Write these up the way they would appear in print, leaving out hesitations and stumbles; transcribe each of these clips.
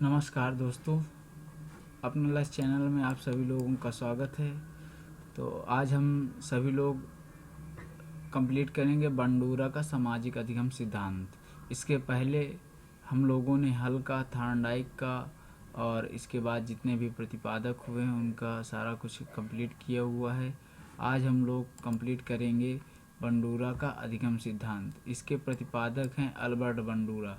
नमस्कार दोस्तों, अपने लस चैनल में आप सभी लोगों का स्वागत है। तो आज हम सभी लोग कंप्लीट करेंगे बंडूरा का सामाजिक अधिगम सिद्धांत। इसके पहले हम लोगों ने हल का, थार्नडाइक का और इसके बाद जितने भी प्रतिपादक हुए हैं उनका सारा कुछ कंप्लीट किया हुआ है। आज हम लोग कंप्लीट करेंगे बंडूरा का अधिगम सिद्धांत। इसके प्रतिपादक हैं अल्बर्ट बंडूरा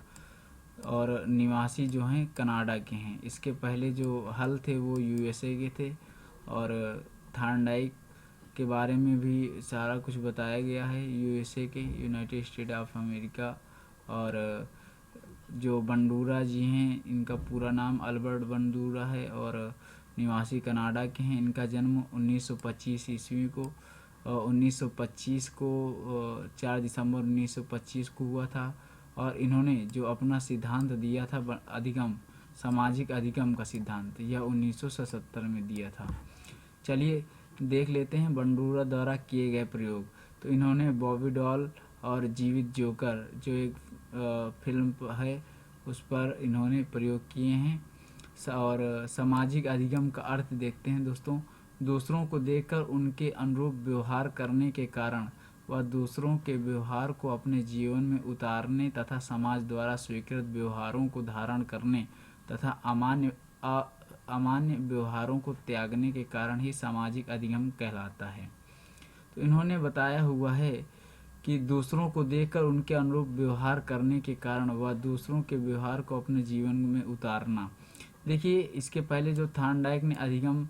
और निवासी जो हैं कनाडा के हैं। इसके पहले जो हल थे वो यूएसए के थे और थार्नडाइक के बारे में भी सारा कुछ बताया गया है, यूएसए के, यूनाइटेड स्टेट ऑफ अमेरिका। और जो बंडूरा जी हैं इनका पूरा नाम अल्बर्ट बंडूरा है और निवासी कनाडा के हैं। इनका जन्म 1925 ईस्वी को 1925 को 4 दिसंबर 1925 को हुआ था। और इन्होंने जो अपना सिद्धांत दिया था अधिगम, सामाजिक अधिगम का सिद्धांत, यह 1977 में दिया था। चलिए देख लेते हैं बंडूरा द्वारा किए गए प्रयोग। तो इन्होंने बॉबी डॉल और जीवित जोकर जो एक फिल्म है उस पर इन्होंने प्रयोग किए हैं। और सामाजिक अधिगम का अर्थ देखते हैं दोस्तों। दूसरों को देखकर उनके अनुरूप व्यवहार करने के कारण वह दूसरों के व्यवहार को अपने जीवन में उतारने तथा समाज द्वारा स्वीकृत व्यवहारों को धारण करने तथा अमान्य व्यवहारों को त्यागने के कारण ही सामाजिक अधिगम कहलाता है। तो इन्होंने बताया हुआ है कि दूसरों को देखकर उनके अनुरूप व्यवहार करने के कारण वह दूसरों के व्यवहार को अपने जीवन में उतारना। देखिए, इसके पहले जो थार्नडाइक ने अधिगम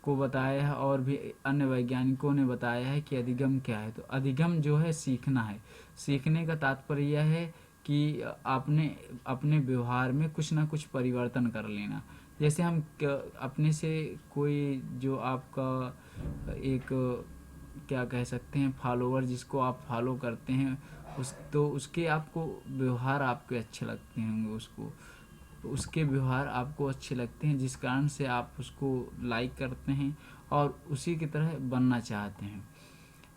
को बताया है और भी अन्य वैज्ञानिकों ने बताया है कि अधिगम क्या है। तो अधिगम जो है सीखना है। सीखने का तात्पर्य यह है कि आपने अपने व्यवहार में कुछ ना कुछ परिवर्तन कर लेना। जैसे हम अपने से कोई जो आपका एक क्या कह सकते हैं फॉलोअर, जिसको आप फॉलो करते हैं, उसके आपको व्यवहार आपके अच्छे लगते होंगे, उसके व्यवहार आपको अच्छे लगते हैं, जिस कारण से आप उसको लाइक करते हैं और उसी की तरह बनना चाहते हैं।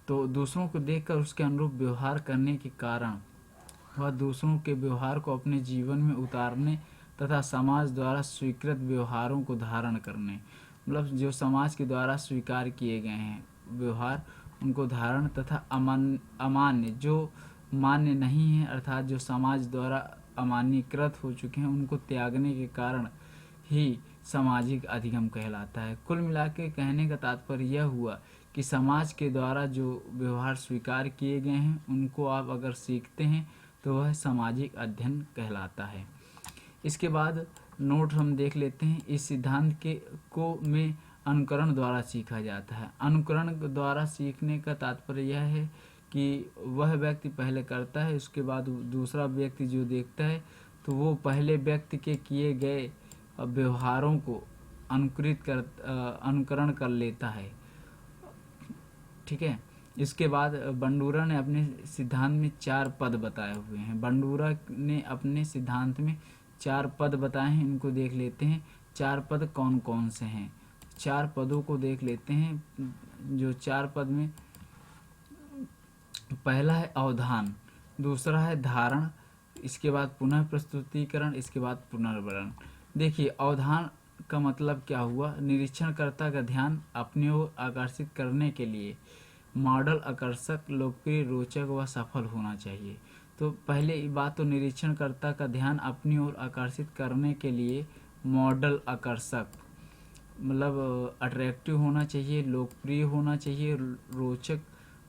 तो दूसरों को देखकर उसके अनुरूप व्यवहार करने के कारण वह दूसरों के व्यवहार को अपने जीवन में उतारने तथा समाज द्वारा स्वीकृत व्यवहारों को धारण करने, मतलब जो समाज के द्वारा स्वीकार किए गए हैं व्यवहार, उनको धारण तथा अमान्य जो मान्य नहीं है, अर्थात जो समाज द्वारा अमान्यकृत हो चुके हैं, उनको त्यागने के कारण ही सामाजिक अधिगम कहलाता है। कुल मिलाकर कहने का तात्पर्य यह हुआ कि समाज के द्वारा जो व्यवहार स्वीकार किए गए हैं उनको आप अगर सीखते हैं तो वह सामाजिक अध्ययन कहलाता है। इसके बाद नोट हम देख लेते हैं। इस सिद्धांत में अनुकरण द्वारा सीखा जाता है। अनुकरण द्वारा सीखने का तात्पर्य यह है कि वह व्यक्ति पहले करता है, उसके बाद दूसरा व्यक्ति जो देखता है तो वो पहले व्यक्ति के किए गए व्यवहारों को अनुकरण कर लेता है। ठीक है। इसके बाद बंडूरा ने अपने सिद्धांत में 4 पद बताए हुए हैं। बंडूरा ने अपने सिद्धांत में 4 पद बताए हैं, इनको देख लेते हैं। 4 पद कौन कौन से हैं, 4 पदों को देख लेते हैं। जो 4 पद में पहला है अवधान, दूसरा है धारण, इसके बाद पुनः प्रस्तुतिकरण, इसके बाद पुनर्वरण। देखिए, अवधान का मतलब क्या हुआ? निरीक्षणकर्ता का ध्यान अपनी ओर आकर्षित करने के लिए मॉडल आकर्षक, लोकप्रिय, रोचक व सफल होना चाहिए। तो पहले बात तो निरीक्षणकर्ता का ध्यान अपनी ओर आकर्षित करने के लिए मॉडल आकर्षक मतलब अट्रैक्टिव होना चाहिए, लोकप्रिय होना चाहिए, रोचक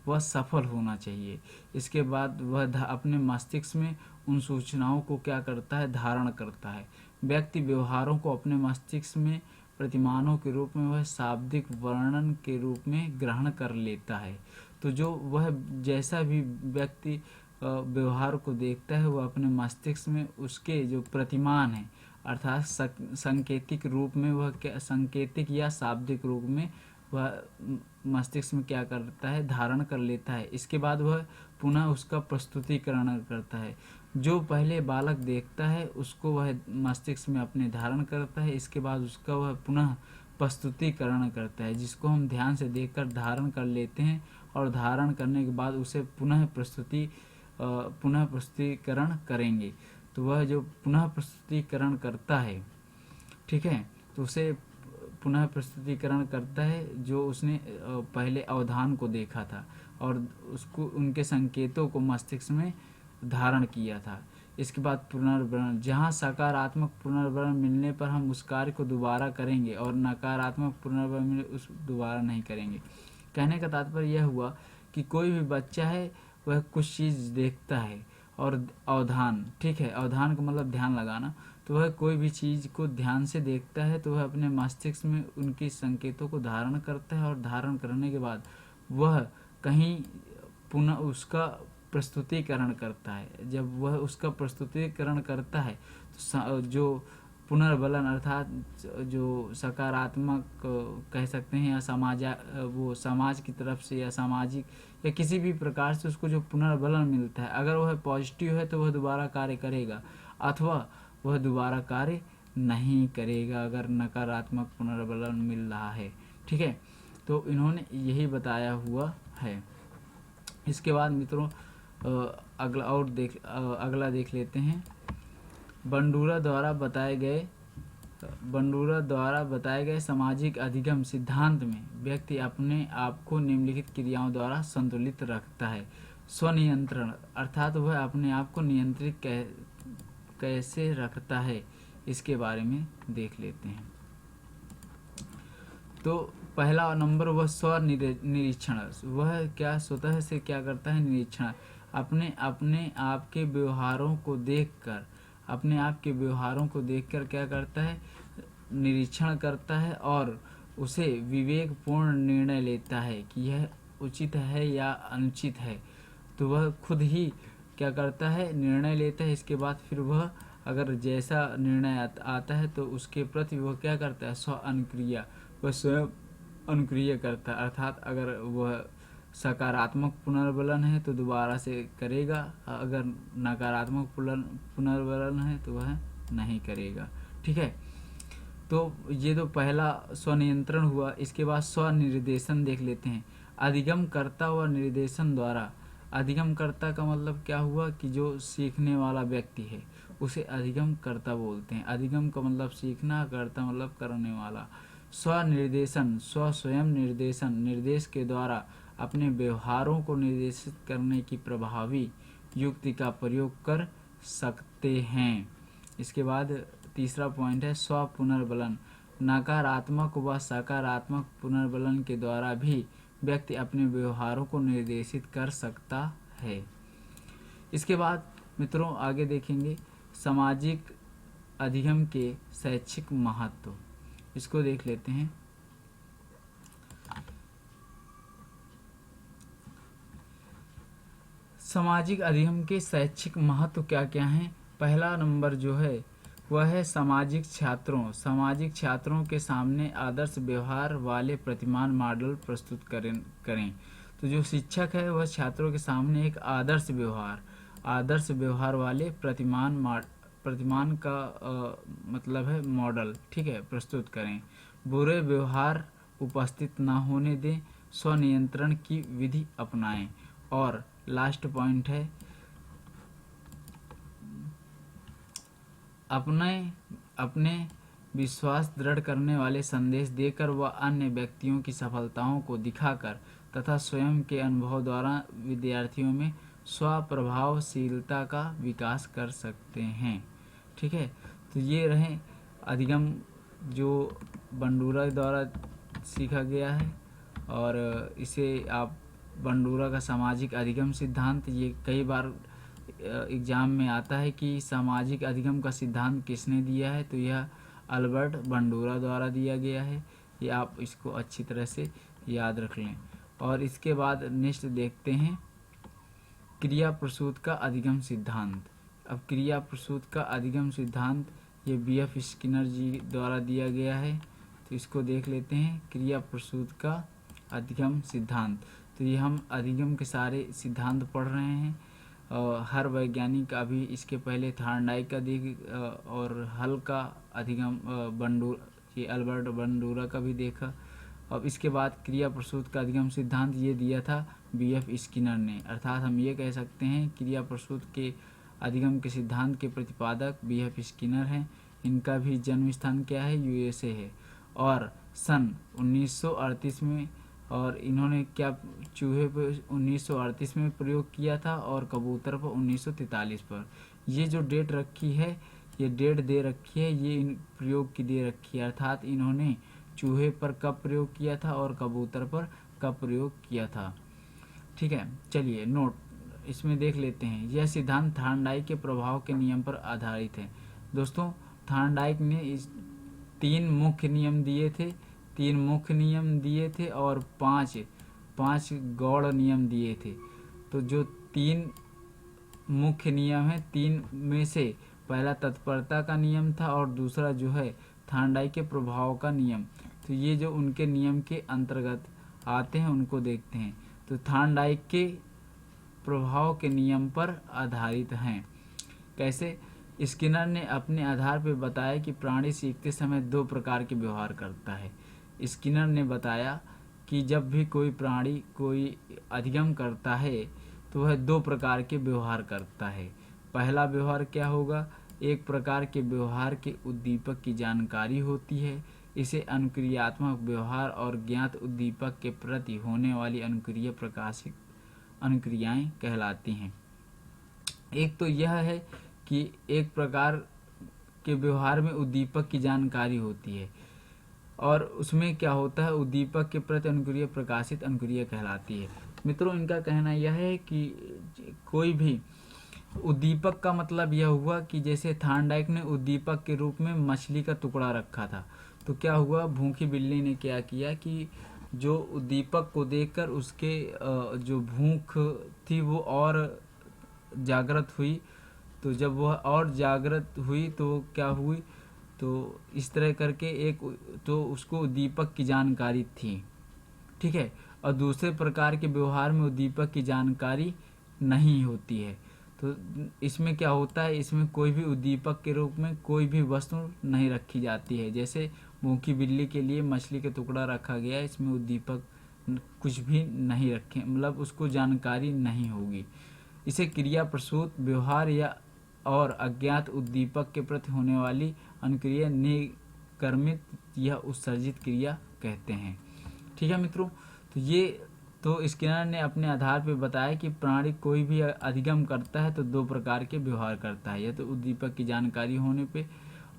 व सफल होना चाहिए। इसके बाद वह अपने मस्तिष्क में उन सूचनाओं को क्या करता है? धारण करता है। व्यक्ति व्यवहारों को अपने मस्तिष्क में प्रतिमानों के रूप में वह शाब्दिक वर्णन के रूप में ग्रहण कर लेता है। तो जो वह जैसा भी व्यक्ति व्यवहार को देखता है वह अपने मस्तिष्क में उसके जो प्रतिमान है, अर्थात सांकेतिक रूप में, वह क्या सांकेतिक या शाब्दिक रूप में वह मस्तिष्क में क्या करता है? धारण कर लेता है। इसके बाद वह पुनः उसका प्रस्तुतिकरण करता है। जो पहले बालक देखता है उसको वह मस्तिष्क में अपने धारण करता है, इसके बाद उसका वह पुनः प्रस्तुतिकरण करता है, जिसको हम ध्यान से देखकर धारण कर लेते हैं और धारण करने के बाद उसे पुनः प्रस्तुतिकरण करेंगे। तो वह जो पुनः प्रस्तुतिकरण करता है ठीक है। तो उसे पुनः प्रस्तुतिकरण करता है जो उसने पहले अवधान को देखा था और उसको उनके संकेतों को मस्तिष्क में धारण किया था। इसके बाद पुनर्वर्ण, जहाँ सकारात्मक पुनर्वर्ण मिलने पर हम उस कार्य को दोबारा करेंगे और नकारात्मक पुनर्वर्ण मिले उस दोबारा नहीं करेंगे। कहने का तात्पर्य यह हुआ कि कोई भी बच्चा है वह कुछ चीज़ देखता है और अवधान, ठीक है, अवधान का मतलब ध्यान लगाना, तो वह कोई भी चीज़ को ध्यान से देखता है तो वह अपने मस्तिष्क में उनके संकेतों को धारण करता है और धारण करने के बाद वह कहीं पुनः उसका प्रस्तुतिकरण करता है। जब वह उसका प्रस्तुतिकरण करता है तो जो पुनर्बलन अर्थात जो सकारात्मक कह सकते हैं या वो समाज की तरफ से या सामाजिक या किसी भी प्रकार से उसको जो पुनर्बलन मिलता है, अगर वह पॉजिटिव है तो वह दोबारा कार्य करेगा अथवा वह दोबारा कार्य नहीं करेगा अगर नकारात्मक पुनर्बलन मिल रहा है, ठीक है। तो इन्होंने यही बताया हुआ है। इसके बाद मित्रों अगला देख लेते हैं। बंडूरा द्वारा बताए गए सामाजिक अधिगम सिद्धांत में व्यक्ति अपने आप को निम्नलिखित क्रियाओं द्वारा संतुलित रखता है। स्वनियंत्रण अर्थात वह अपने आप को नियंत्रित कैसे रखता है, इसके बारे में देख लेते हैं। तो पहला नंबर वह स्व निरीक्षण, वह क्या स्वतः से क्या करता है, निरीक्षण, अपने आप के व्यवहारों को देखकर क्या करता है, निरीक्षण करता है और उसे विवेकपूर्ण निर्णय लेता है कि यह उचित है या अनुचित है। तो वह खुद ही क्या करता है, निर्णय लेता है। इसके बाद फिर वह अगर जैसा निर्णय आता है तो उसके प्रति वह क्या करता है, स्व अनुक्रिया, वह स्वयं अनुक्रिया करता है। अर्थात अगर वह सकारात्मक पुनर्बलन है तो दोबारा से करेगा, अगर नकारात्मक पुनर्बलन है तो वह नहीं करेगा, ठीक है। तो ये तो पहला स्वनियंत्रण हुआ। इसके बाद स्वनिर्देशन देख लेते हैं। अधिगम कर्ता व निर्देशन द्वारा, अधिगम कर्ता का मतलब क्या हुआ कि जो सीखने वाला व्यक्ति है उसे अधिगम कर्ता बोलते हैं। अधिगम का मतलब सीखना, कर्ता मतलब करने वाला। स्वनिर्देशन, स्वयं निर्देशन, निर्देश के द्वारा अपने व्यवहारों को निर्देशित करने की प्रभावी युक्ति का प्रयोग कर सकते हैं। इसके बाद तीसरा पॉइंट है स्व पुनर्बलन, नकारात्मक व सकारात्मक पुनर्बलन के द्वारा भी व्यक्ति अपने व्यवहारों को निर्देशित कर सकता है। इसके बाद मित्रों आगे देखेंगे सामाजिक अधिगम के शैक्षिक महत्व, इसको देख लेते हैं। सामाजिक अधिगम के शैक्षिक महत्व क्या क्या हैं। पहला नंबर जो है वह है सामाजिक छात्रों के सामने आदर्श व्यवहार वाले प्रतिमान मॉडल प्रस्तुत करें। तो जो शिक्षक है वह छात्रों के सामने एक आदर्श व्यवहार वाले प्रतिमान का मतलब है मॉडल, ठीक है, प्रस्तुत करें। बुरे व्यवहार उपस्थित न होने दें, स्वनियंत्रण की विधि अपनाएं। और लास्ट पॉइंट है अपने विश्वास दृढ़ करने वाले संदेश देकर व अन्य व्यक्तियों की सफलताओं को दिखाकर तथा स्वयं के अनुभव द्वारा विद्यार्थियों में स्वप्रभावशीलता का विकास कर सकते हैं, ठीक है। तो ये रहे अधिगम जो बंडूरा द्वारा सीखा गया है और इसे आप बंडूरा का सामाजिक अधिगम सिद्धांत, ये कई बार एग्जाम में आता है कि सामाजिक अधिगम का सिद्धांत किसने दिया है, तो यह अल्बर्ट बंडूरा द्वारा दिया गया है। ये आप इसको अच्छी तरह से याद रख लें। और इसके बाद नेक्स्ट देखते हैं क्रिया प्रसूत का अधिगम सिद्धांत। अब क्रिया प्रसूत का अधिगम सिद्धांत ये B.F. स्किनर जी द्वारा दिया गया है, तो इसको देख लेते हैं। क्रिया प्रसूत का अधिगम सिद्धांत, तो ये हम अधिगम के सारे सिद्धांत पढ़ रहे हैं। हर वैज्ञानिक अभी इसके पहले थार्नडाइक का और हल का अधिगम ये अल्बर्ट बंडूरा का भी देखा। अब इसके बाद क्रिया प्रसूत का अधिगम सिद्धांत ये दिया था B.F. स्किनर ने। अर्थात हम ये कह सकते हैं क्रिया प्रसूत के अधिगम के सिद्धांत के प्रतिपादक B.F. स्किनर हैं। इनका भी जन्म स्थान क्या है, यूएसए है। और सन 1938 में, और इन्होंने क्या चूहे पर 1938 में प्रयोग किया था और कबूतर पर 1943 पर। ये जो डेट रखी है, ये डेट दे रखी है, ये इन प्रयोग की दे रखी है, अर्थात इन्होंने चूहे पर कब प्रयोग किया था और कबूतर पर कब प्रयोग किया था। ठीक है, चलिए नोट इसमें देख लेते हैं। यह सिद्धांत थॉर्नडाइक के प्रभाव के नियम पर आधारित है। दोस्तों, थॉर्नडाइक ने इस 3 मुख्य नियम दिए थे और 5 गौड़ नियम दिए थे। तो जो 3 मुख्य नियम है, 3 में से पहला तत्परता का नियम था और दूसरा जो है थॉर्नडाइक के प्रभाव का नियम। तो ये जो उनके नियम के अंतर्गत आते हैं उनको देखते हैं। तो थॉर्नडाइक के प्रभाव के नियम पर आधारित हैं। कैसे? स्किनर ने अपने आधार पर बताया कि प्राणी सीखते समय 2 प्रकार के व्यवहार करता है। स्किनर ने बताया कि जब भी कोई प्राणी कोई अधिगम करता है तो वह 2 प्रकार के व्यवहार करता है। पहला व्यवहार क्या होगा? एक प्रकार के व्यवहार के उद्दीपक की जानकारी होती है, इसे अनुक्रियात्मक व्यवहार और ज्ञात उद्दीपक के प्रति होने वाली अनुक्रिया प्रकाशित अनुक्रियाएं कहलाती हैं। एक तो यह है कि एक प्रकार के व्यवहार में उद्दीपक की जानकारी होती है और उसमें क्या होता है, उद्दीपक के प्रति अनुक्रिया प्रकाशित अनुक्रिया कहलाती है। मित्रों, इनका कहना यह है कि कोई भी उद्दीपक का मतलब यह हुआ कि जैसे थॉर्नडाइक ने उद्दीपक के रूप में मछली का टुकड़ा रखा था, तो क्या हुआ, भूखी बिल्ली ने क्या किया कि जो उद्दीपक को देखकर उसके जो भूख थी वो और जागृत हुई। तो जब वह और जागृत हुई तो क्या हुई, तो इस तरह करके तो उसको उद्दीपक की जानकारी थी। ठीक है, और दूसरे प्रकार के व्यवहार में उद्दीपक की जानकारी नहीं होती है। तो इसमें क्या होता है, इसमें कोई भी उद्दीपक के रूप में कोई भी वस्तु नहीं रखी जाती है। जैसे भूखी बिल्ली के लिए मछली का टुकड़ा रखा गया, इसमें उद्दीपक कुछ भी नहीं रखे, मतलब उसको जानकारी नहीं होगी। इसे क्रिया प्रसूत व्यवहार या और अज्ञात उद्दीपक के प्रति होने वाली अनुक्रिया निकर्मित या उत्सर्जित क्रिया कहते हैं। ठीक है मित्रों, तो स्किनर ने अपने आधार पर बताया कि प्राणी कोई भी अधिगम करता है तो 2 प्रकार के व्यवहार करता है, या तो उद्दीपक की जानकारी होने पे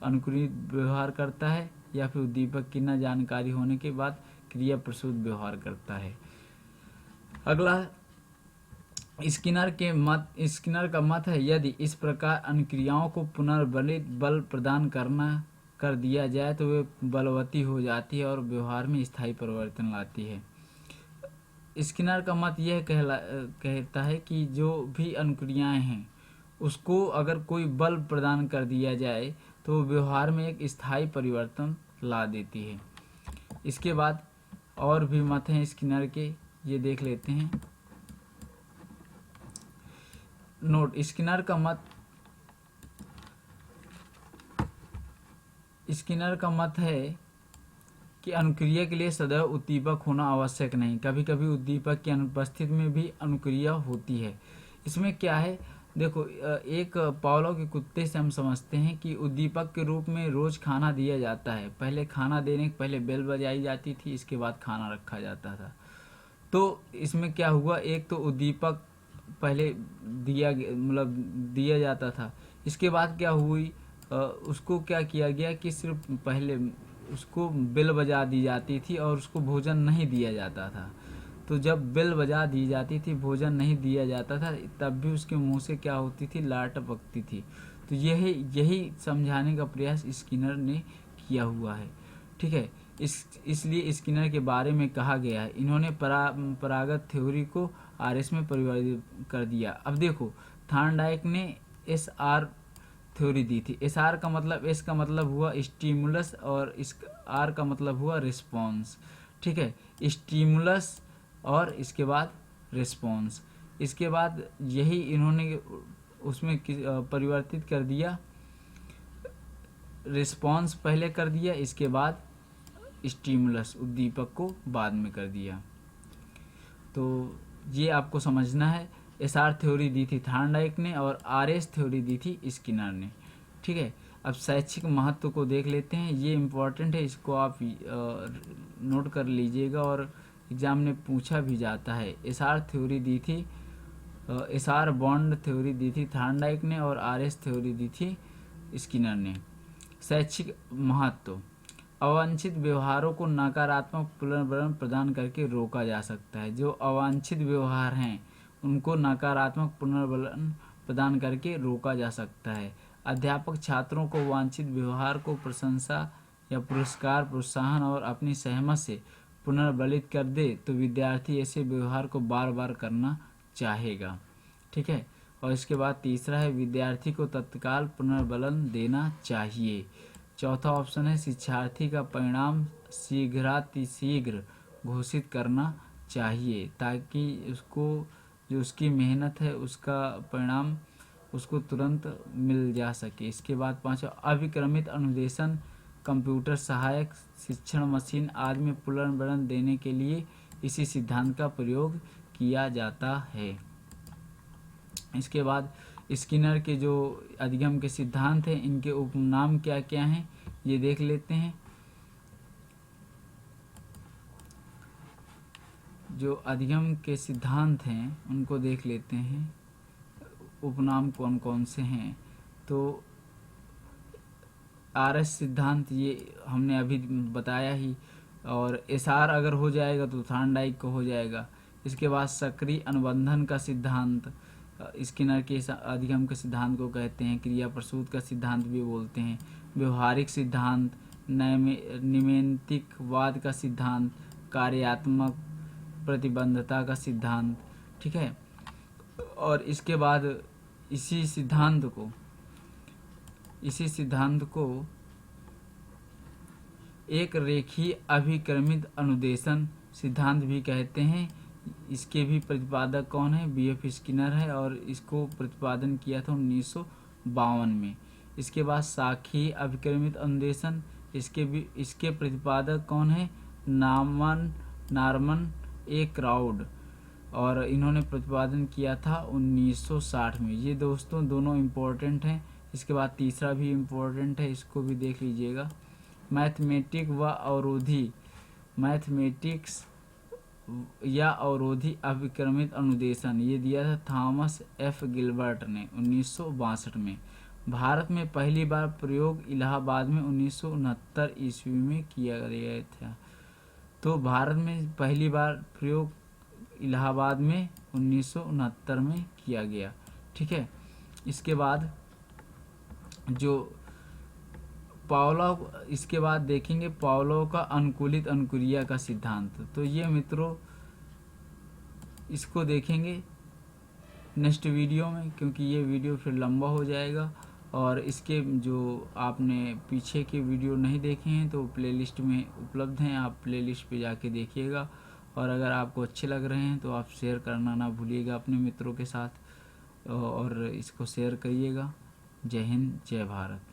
अनुक्रिय व्यवहार करता है या फिर उद्दीपक की न जानकारी होने के बाद क्रिया प्रसूत व्यवहार करता है। अगला स्किनर का मत है, यदि इस प्रकार अनुक्रियाओं को पुनर्बलित बल प्रदान कर दिया जाए तो वे बलवती हो जाती है और व्यवहार में स्थायी परिवर्तन लाती है। स्किनर का मत यह कहता है कि जो भी अनुक्रियाएं हैं उसको अगर कोई बल प्रदान कर दिया जाए तो व्यवहार में एक स्थायी परिवर्तन ला देती है। इसके बाद और भी मत हैं स्किनर के, ये देख लेते हैं। नोट, स्किनर का मत है कि अनुक्रिया के लिए सदैव उद्दीपक होना आवश्यक नहीं, कभी कभी उद्दीपक की अनुपस्थिति में भी अनुक्रिया होती है। इसमें क्या है, देखो, एक पावलोव के कुत्ते से हम समझते हैं कि उद्दीपक के रूप में रोज खाना दिया जाता है। पहले खाना देने के पहले बेल बजाई जाती थी, इसके बाद खाना रखा जाता था। तो इसमें क्या हुआ, एक तो उद्दीपक पहले दिया जाता था, इसके बाद क्या हुई, उसको क्या किया गया कि सिर्फ पहले उसको बेल बजा दी जाती थी और उसको भोजन नहीं दिया जाता था। तो जब बेल बजा दी जाती थी, भोजन नहीं दिया जाता था, तब भी उसके मुंह से क्या होती थी, लार टपकती थी। तो यही समझाने का प्रयास स्किनर ने किया हुआ है। ठीक है, इसलिए स्किनर के बारे में कहा गया है, इन्होंने परंपरागत थ्योरी को आरएस में परिवर्तित कर दिया। अब देखो, थॉर्नडाइक ने एसआर थ्योरी दी थी। एस का मतलब हुआ स्टिमुलस और इस आर का मतलब हुआ रिस्पॉन्स। ठीक है, स्टिमुलस और इसके बाद रिस्पॉन्स। इसके बाद यही इन्होंने उसमें परिवर्तित कर दिया, रिस्पॉन्स पहले कर दिया, इसके बाद स्टिमुलस उद्दीपक को बाद में कर दिया। तो ये आपको समझना है। एसआर थ्योरी दी थी थॉर्नडाइक ने और आरएस थ्योरी दी थी स्किनर ने। ठीक है, अब शैक्षिक महत्व को देख लेते हैं, ये इम्पोर्टेंट है, इसको आप नोट कर लीजिएगा और एग्ज़ाम में पूछा भी जाता है। एसआर थ्योरी दी थी, एसआर बॉन्ड थ्योरी दी थी थॉर्नडाइक ने और आरएस थ्योरी दी थी स्किनर ने। शैक्षिक महत्व, अवांछित व्यवहारों को नकारात्मक पुनर्बलन प्रदान करके रोका जा सकता है। जो अवांछित व्यवहार हैं उनको नकारात्मक पुनर्बलन प्रदान करके रोका जा सकता है। अध्यापक छात्रों को वांछित व्यवहार को प्रशंसा या पुरस्कार, प्रोत्साहन और अपनी सहमत से पुनर्बलित कर दे तो विद्यार्थी ऐसे व्यवहार को बार बार करना चाहेगा। ठीक है। और इसके बाद तीसरा है विद्यार्थी को तत्काल पुनर्बलन देना चाहिए। चौथा ऑप्शन है शिक्षार्थी का परिणाम शीघ्रातिशीघ्र घोषित करना चाहिए ताकि उसको जो उसकी मेहनत है उसका परिणाम उसको तुरंत मिल जा सके। इसके बाद पांचवा अभिक्रमित अनुदेशन कंप्यूटर सहायक शिक्षण मशीन आदि में पुनर्बलन देने के लिए इसी सिद्धांत का प्रयोग किया जाता है। इसके बाद स्किनर के जो अधिगम के सिद्धांत हैं इनके उपनाम क्या क्या हैं ये देख लेते हैं। जो अधिगम के सिद्धांत हैं उनको देख लेते हैं, उपनाम कौन कौन से हैं। तो आरएस सिद्धांत ये हमने अभी बताया ही, और एसआर अगर हो जाएगा तो थॉर्नडाइक को हो जाएगा। इसके बाद सक्रिय अनुबंधन का सिद्धांत स्किनर के अधिगम के सिद्धांत को कहते हैं। क्रिया प्रसूत का सिद्धांत भी बोलते हैं। व्यवहारिक सिद्धांत, निमेंतिकवाद का सिद्धांत, कार्यात्मक प्रतिबद्धता का सिद्धांत। ठीक है। और इसके बाद इसी सिद्धांत को एक रेखीय अभिक्रमित अनुदेशन सिद्धांत भी कहते हैं। इसके भी प्रतिपादक कौन है? बीएफ स्किनर है और इसको प्रतिपादन किया था 1952 में। इसके बाद शाखीय अभिक्रमित अनुदेशन, इसके प्रतिपादक कौन है? नॉर्मन ए क्राउड, और इन्होंने प्रतिपादन किया था 1960 में। ये दोस्तों दोनों इम्पोर्टेंट हैं। इसके बाद तीसरा भी इम्पोर्टेंट है, इसको भी देख लीजिएगा। मैथमेटिक्स या अवरोधी अभिक्रमित अनुदेशन, ये दिया था थॉमस एफ गिलबर्ट ने 1962 में। भारत में पहली बार प्रयोग इलाहाबाद में 1969 ईस्वी में किया गया था। तो भारत में पहली बार प्रयोग इलाहाबाद में 1969 में किया गया। ठीक है। इसके बाद जो पावलोव, इसके बाद देखेंगे पावलोव का अनुकूलित अनुक्रिया का सिद्धांत। तो ये मित्रों इसको देखेंगे नेक्स्ट वीडियो में, क्योंकि ये वीडियो फिर लंबा हो जाएगा। और इसके जो आपने पीछे के वीडियो नहीं देखे हैं तो प्लेलिस्ट में उपलब्ध हैं, आप प्लेलिस्ट पे जाके देखिएगा। और अगर आपको अच्छे लग रहे हैं तो आप शेयर करना ना भूलिएगा अपने मित्रों के साथ, और इसको शेयर करिएगा। जय हिंद, जय भारत।